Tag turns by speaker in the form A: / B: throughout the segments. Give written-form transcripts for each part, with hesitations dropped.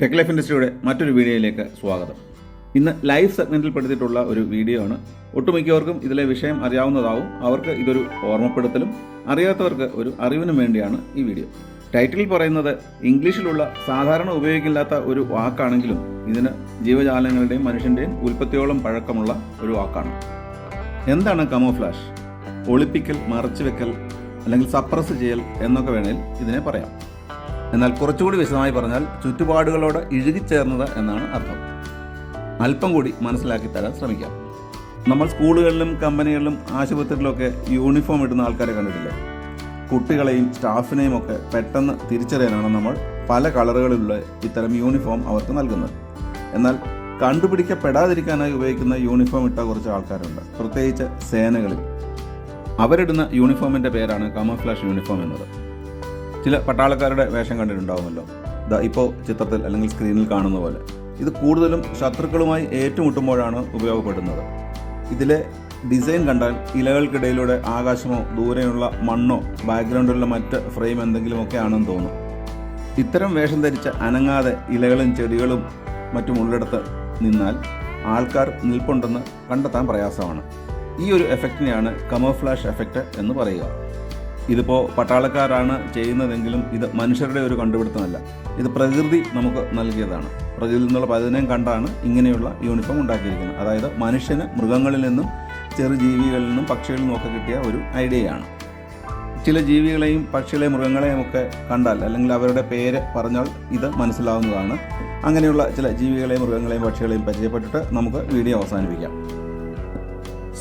A: Tech life ഇൻഡസ്ട്രിയുടെ മറ്റൊരു വീഡിയോയിലേക്ക് സ്വാഗതം. ഇന്ന് ലൈവ് സെഗ്മെന്റിൽ പെടുത്തിയിട്ടുള്ള ഒരു വീഡിയോ ആണ്. ഒട്ടുമിക്കവർക്കും ഇതിലെ വിഷയം അറിയാവുന്നതാവും. അവർക്ക് ഇതൊരു ഓർമ്മപ്പെടുത്തലും അറിയാത്തവർക്ക് ഒരു അറിവിനും വേണ്ടിയാണ് ഈ വീഡിയോ. ടൈറ്റിൽ പറയുന്നത് ഇംഗ്ലീഷിലുള്ള സാധാരണ ഉപയോഗിക്കില്ലാത്ത ഒരു വാക്കാണെങ്കിലും ഇതിന് ജീവജാലങ്ങളുടെയും മനുഷ്യൻ്റെയും ഉൽപ്പത്തിയോളം പഴക്കമുള്ള ഒരു വാക്കാണ്. എന്താണ് കമോഫ്ലാഷ്? ഒളിപ്പിക്കൽ, മറച്ചുവെക്കൽ അല്ലെങ്കിൽ സപ്രസ് ചെയ്യൽ എന്നൊക്കെ വേണേൽ ഇതിനെ പറയാം. എന്നാൽ കുറച്ചുകൂടി വിശദമായി പറഞ്ഞാൽ ചുറ്റുപാടുകളോട് ഇഴുകിച്ചേർന്നത് എന്നാണ് അർത്ഥം. അല്പം കൂടി മനസ്സിലാക്കി തരാൻ ശ്രമിക്കാം. നമ്മൾ സ്കൂളുകളിലും കമ്പനികളിലും ആശുപത്രികളിലൊക്കെ യൂണിഫോം ഇടുന്ന ആൾക്കാരെ കണ്ടിട്ടില്ലേ? കുട്ടികളെയും സ്റ്റാഫിനെയും ഒക്കെ പെട്ടെന്ന് തിരിച്ചറിയാനാണ് നമ്മൾ പല കളറുകളിലുള്ള ഇത്തരം യൂണിഫോം അവർക്ക് നൽകുന്നത്. എന്നാൽ കണ്ടുപിടിക്കപ്പെടാതിരിക്കാനായി ഉപയോഗിക്കുന്ന യൂണിഫോം ഇട്ട കുറച്ച് ആൾക്കാരുണ്ട്, പ്രത്യേകിച്ച് സേനകളിൽ. അവരിടുന്ന യൂണിഫോമിൻ്റെ പേരാണ് കമോഫ്ലാഷ് യൂണിഫോം എന്നത്. ചില പട്ടാളക്കാരുടെ വേഷം കണ്ടിട്ടുണ്ടാവുമല്ലോ, ഇപ്പോൾ ചിത്രത്തിൽ അല്ലെങ്കിൽ സ്ക്രീനിൽ കാണുന്ന പോലെ. ഇത് കൂടുതലും ശത്രുക്കളുമായി ഏറ്റുമുട്ടുമ്പോഴാണ് ഉപയോഗപ്പെടുന്നത്. ഇതിലെ ഡിസൈൻ കണ്ടാൽ ഇലകൾക്കിടയിലൂടെ ആകാശമോ ദൂരെയുള്ള മണ്ണോ ബാക്ക്ഗ്രൗണ്ടിലുള്ള മറ്റ് ഫ്രെയിം എന്തെങ്കിലുമൊക്കെ ആണെന്ന് തോന്നും. ഇത്തരം വേഷം ധരിച്ച് അനങ്ങാതെ ഇലകളും ചെടികളും മറ്റും ഉള്ളിടത്ത് നിന്നാൽ ആൾക്കാർ നിൽപ്പുണ്ടെന്ന് കണ്ടെത്താൻ പ്രയാസമാണ്. ഈ ഒരു എഫക്റ്റിനെയാണ് കമോഫ്ലാഷ് എഫക്റ്റ് എന്ന് പറയുക. ഇതിപ്പോൾ പട്ടാളക്കാരാണ് ചെയ്യുന്നതെങ്കിലും ഇത് മനുഷ്യരുടെ ഒരു കണ്ടുപിടുത്തമല്ല. ഇത് പ്രകൃതി നമുക്ക് നൽകിയതാണ്. പ്രകൃതിയിൽ നിന്നുള്ള പലതിനെയും കണ്ടാണ് ഇങ്ങനെയുള്ള യൂണിഫോം ഉണ്ടാക്കിയിരിക്കുന്നത്. അതായത് മനുഷ്യന് മൃഗങ്ങളിൽ നിന്നും ചെറു ജീവികളിൽ നിന്നും പക്ഷികളിൽ നിന്നും ഒക്കെ കിട്ടിയ ഒരു ഐഡിയയാണ്. ചില ജീവികളെയും പക്ഷികളെയും മൃഗങ്ങളെയും ഒക്കെ കണ്ടാൽ അല്ലെങ്കിൽ അവരുടെ പേര് പറഞ്ഞാൽ ഇത് മനസ്സിലാവുന്നതാണ്. അങ്ങനെയുള്ള ചില ജീവികളെയും മൃഗങ്ങളെയും പക്ഷികളെയും പരിചയപ്പെട്ടിട്ട് നമുക്ക് വീഡിയോ അവസാനിപ്പിക്കാം.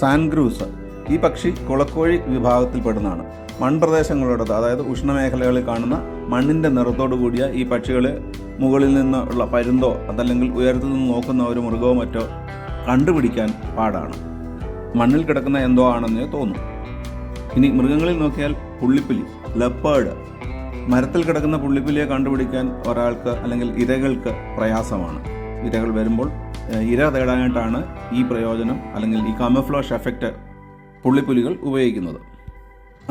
A: സാൻഗ്രൂസ് ഈ പക്ഷി കുളക്കോഴി വിഭാഗത്തിൽപ്പെടുന്നതാണ്. മൺപ്രദേശങ്ങളോടത്, അതായത് ഉഷ്ണമേഖലകളിൽ കാണുന്ന മണ്ണിൻ്റെ നിറത്തോടു കൂടിയ ഈ പക്ഷികളെ മുകളിൽ നിന്നുള്ള പരുന്തോ അതല്ലെങ്കിൽ ഉയരത്തിൽ നിന്ന് നോക്കുന്ന ഒരു മൃഗമോ മറ്റോ കണ്ടുപിടിക്കാൻ പാടാണ്. മണ്ണിൽ കിടക്കുന്ന എന്തോ ആണെന്നേ തോന്നും. ഇനി മൃഗങ്ങളിൽ നോക്കിയാൽ പുള്ളിപ്പുലി, ലെപ്പേർഡ്. മരത്തിൽ കിടക്കുന്ന പുള്ളിപ്പുലിയെ കണ്ടുപിടിക്കാൻ ഒരാൾക്ക് അല്ലെങ്കിൽ ഇരകൾക്ക് പ്രയാസമാണ്. ഇരകൾ വരുമ്പോൾ ഇര തേടാനായിട്ടാണ് ഈ പ്രയോജനം അല്ലെങ്കിൽ ഈ കമോഫ്ലാഷ് എഫക്റ്റ് പുള്ളിപ്പുലികൾ ഉപയോഗിക്കുന്നത്.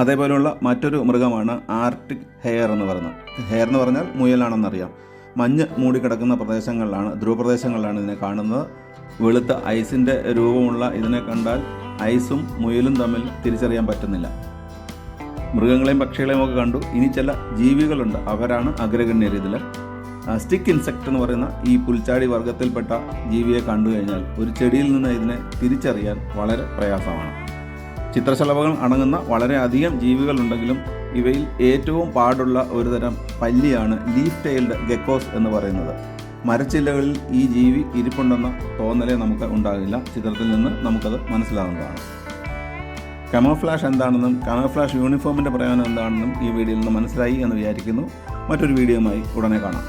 A: അതേപോലെയുള്ള മറ്റൊരു മൃഗമാണ് ആർട്ടിക് ഹെയർ എന്ന് പറയുന്നത്. ഹെയർ എന്ന് പറഞ്ഞാൽ മുയലാണെന്നറിയാം. മഞ്ഞ് മൂടിക്കിടക്കുന്ന പ്രദേശങ്ങളിലാണ്, ധ്രുവപ്രദേശങ്ങളിലാണ് ഇതിനെ കാണുന്നത്. വെളുത്ത ഐസിൻ്റെ രൂപമുള്ള ഇതിനെ കണ്ടാൽ ഐസും മുയലും തമ്മിൽ തിരിച്ചറിയാൻ പറ്റുന്നില്ല. മൃഗങ്ങളെയും പക്ഷികളെയും ഒക്കെ കണ്ടു. ഇനി ചില ജീവികളുണ്ട്, അവരാണ് അഗ്രഗണ്യർ. ഇതിൽ സ്റ്റിക്ക് ഇൻസെക്റ്റ് എന്ന് പറയുന്ന ഈ പുൽച്ചാടി വർഗത്തിൽപ്പെട്ട ജീവിയെ കണ്ടു കഴിഞ്ഞാൽ ഒരു ചെടിയിൽ നിന്ന് ഇതിനെ തിരിച്ചറിയാൻ വളരെ പ്രയാസമാണ്. ചിത്രശലഭങ്ങൾ അടങ്ങുന്ന വളരെയധികം ജീവികളുണ്ടെങ്കിലും ഇവയിൽ ഏറ്റവും പാടുള്ള ഒരുതരം പല്ലിയാണ് ലീഫ് ടെയിൽഡ് ഗെക്കോസ് എന്ന് പറയുന്നത്. മരച്ചില്ലകളിൽ ഈ ജീവി ഇരിപ്പുണ്ടെന്ന തോന്നലേ നമുക്ക് ഉണ്ടാകില്ല. ചിത്രത്തിൽ നിന്ന് നമുക്കത് മനസ്സിലാകുന്നതാണ്. കമോഫ്ലാഷ് എന്താണെന്നും കമോഫ്ലാഷ് യൂണിഫോമിൻ്റെ പ്രയോജനം എന്താണെന്നും ഈ വീഡിയോയിൽ നിന്ന് മനസ്സിലായി എന്ന് വിചാരിക്കുന്നു. മറ്റൊരു വീഡിയോയുമായി ഉടനെ കാണാം.